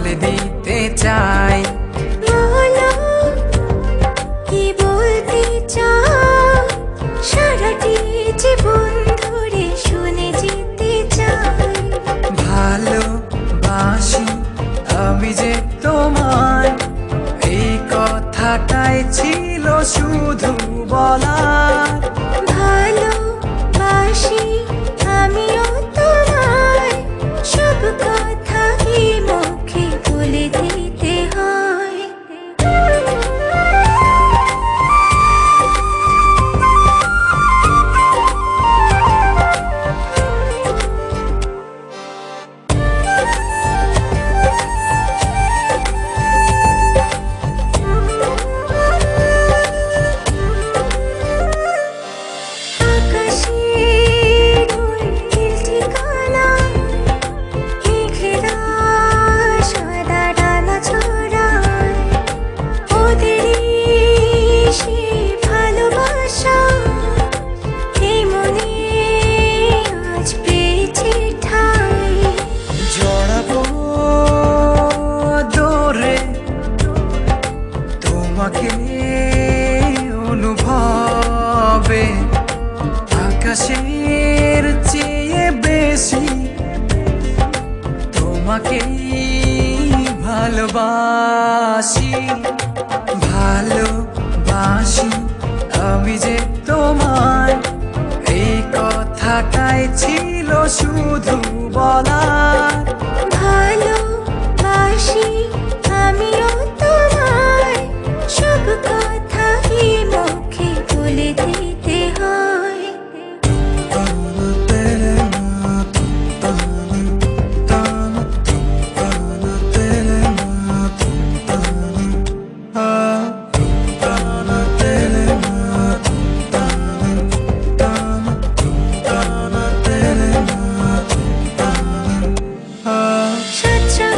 বলে দিতে চাই। বলো কি বলতে চাও, সারাটি জীবন ধরে শুনে যেতে চাই। ভালোবাসি আমি যে তোমায়, এই কথাটাই ছিল শুধু বলার। ভালোবাসি আমিও তোমায়, সব কথা কি মুখে বলে দিতে হয়। আকাশের ওই নীল ঠিকানা, মেঘেরা সাদা ডানা ছড়ায়, ওদেরই সে ভালোবাসা এই মনে আজ পেয়েছে ঠাঁই। জড়াবো দৌড়ে তোমাকে অনুভবে, আকাশের চেয়ে বেশি তোমাকেই ভালোবাসি। ভালোবাসি আমি যে তোমায়, এই কথাটাই ছিল শুধু বলার। ভালোবাসি আমিও তোমায়, সব কথা কি মুখে বলে দিতে হয়।